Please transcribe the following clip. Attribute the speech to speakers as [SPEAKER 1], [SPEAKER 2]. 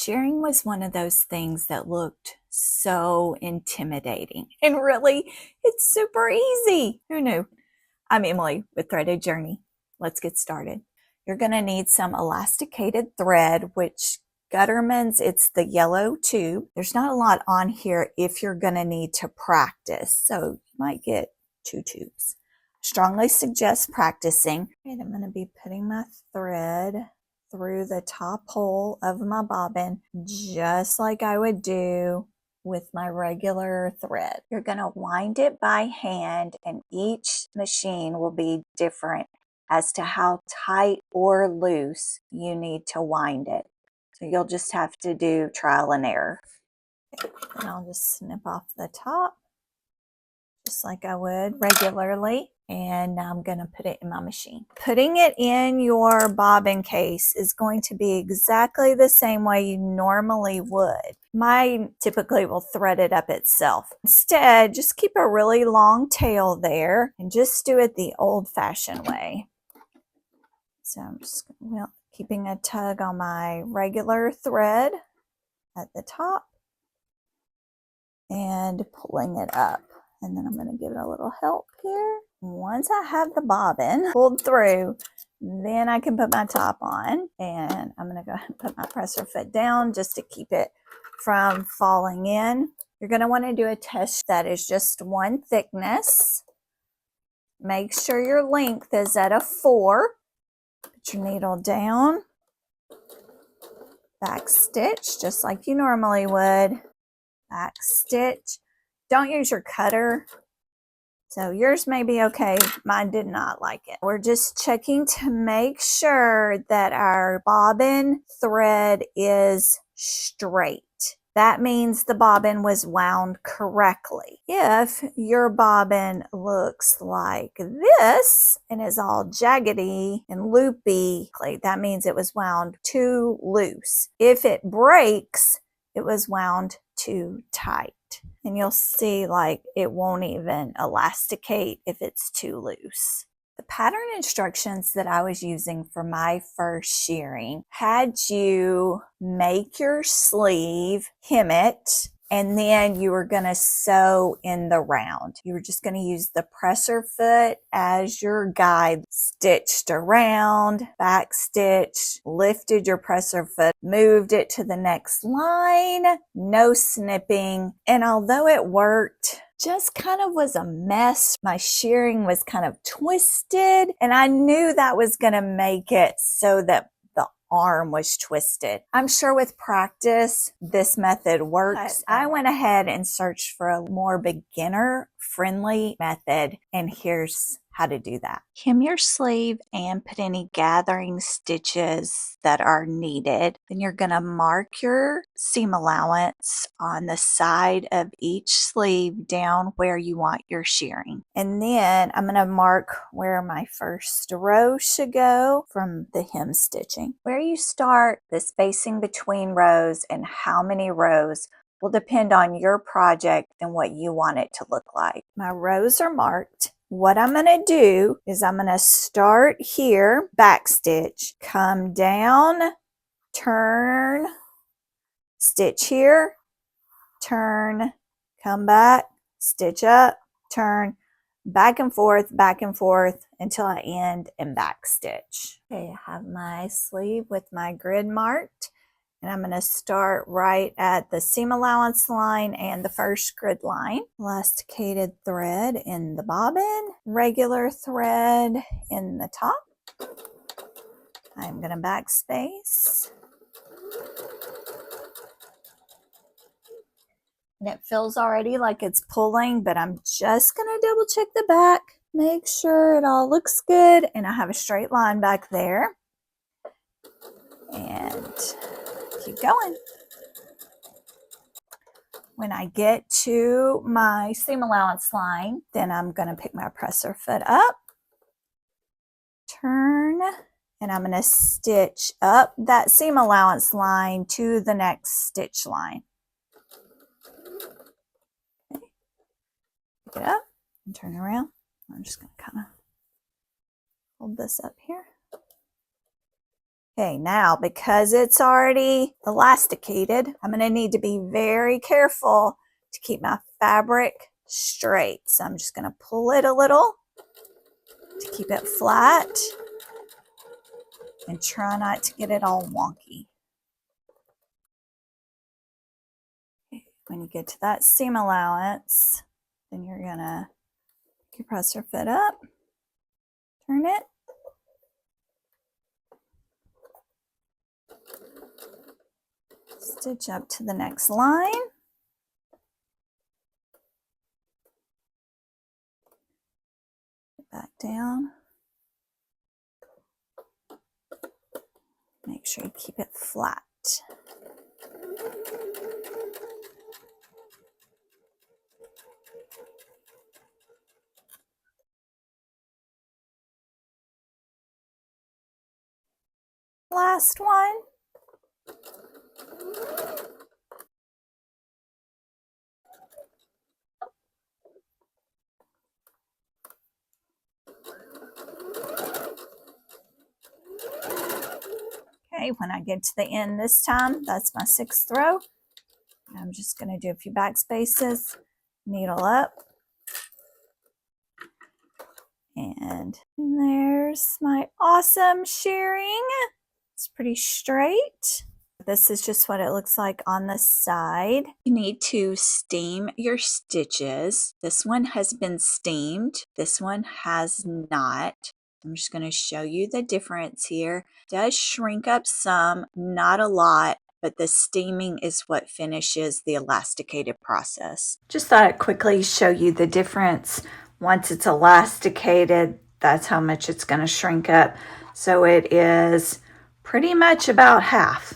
[SPEAKER 1] Shirring was one of those things that looked so intimidating. And really, it's super easy. Who knew? I'm Emily with Threaded Journey. Let's get started. You're going to need some elasticated thread, which Gutterman's, it's the yellow tube. There's not a lot on here if you're going to need to practice. So you might get 2 tubes. Strongly suggest practicing. And I'm going to be putting my thread through the top hole of my bobbin, just like I would do with my regular thread. You're going to wind it by hand, and each machine will be different as to how tight or loose you need to wind it. So you'll just have to do trial and error. And I'll just snip off the top, just like I would regularly. And now I'm going to put it in my machine. Putting it in your bobbin case is going to be exactly the same way you normally would. Mine typically will thread it up itself. Instead, just keep a really long tail there and just do it the old-fashioned way. So I'm just keeping a tug on my regular thread at the top and pulling it up. And then I'm going to give it a little help here. Once I have the bobbin pulled through, then I can put my top on. And I'm going to go ahead and put my presser foot down just to keep it from falling in. You're going to want to do a test that is just one thickness. Make sure your length is at a 4. Put your needle down. Back stitch just like you normally would. Back stitch. Don't use your cutter. So yours may be okay. Mine did not like it. We're just checking to make sure that our bobbin thread is straight. That means the bobbin was wound correctly. If your bobbin looks like this and is all jaggedy and loopy, that means it was wound too loose. If it breaks, it was wound too tight. And you'll see like it won't even elasticate if it's too loose. The pattern instructions that I was using for my first shirring had you make your sleeve, hem it, and then you were going to sew in the round. You were just going to use the presser foot as your guide. Stitched around, back stitch, lifted your presser foot, moved it to the next line, no snipping. And although it worked, just kind of was a mess. My shirring was kind of twisted, and I knew that was going to make it so that the arm was twisted. I'm sure with practice, this method works. I went ahead and searched for a more beginner-friendly method, and here's how to do that. Hem your sleeve and put any gathering stitches that are needed. Then you're going to mark your seam allowance on the side of each sleeve down where you want your shirring. And then I'm going to mark where my first row should go from the hem stitching. Where you start, the spacing between rows and how many rows will depend on your project and what you want it to look like. My rows are marked. What I'm going to do is I'm going to start here, back stitch, come down, turn, stitch here, turn, come back, stitch up, turn, back and forth until I end and back stitch. Okay, I have my sleeve with my grid marked. And I'm going to start right at the seam allowance line and the first grid line. Elasticated thread in the bobbin, regular thread in the top. I'm going to backspace. And it feels already like it's pulling, but I'm just going to double check the back. Make sure it all looks good. And I have a straight line back there. And keep going. When I get to my seam allowance line, then I'm going to pick my presser foot up, turn, and I'm going to stitch up that seam allowance line to the next stitch line. Okay. Pick it up and turn around. I'm just going to kind of hold this up here. Okay, now because it's already elasticated, I'm going to need to be very careful to keep my fabric straight. So I'm just going to pull it a little to keep it flat and try not to get it all wonky. When you get to that seam allowance, then you're going to pick your presser foot up, turn it, stitch up to the next line, back down, make sure you keep it flat. Last one. Okay, when I get to the end this time, that's my 6th row. I'm just going to do a few back spaces, needle up, and there's my awesome shirring. It's pretty straight. This is just what it looks like on the side. You need to steam your stitches. This one has been steamed. This one has not. I'm just going to show you the difference here. It does shrink up some, not a lot, but the steaming is what finishes the elasticated process. Just thought I'd quickly show you the difference. Once it's elasticated, that's how much it's going to shrink up. So it is pretty much about half.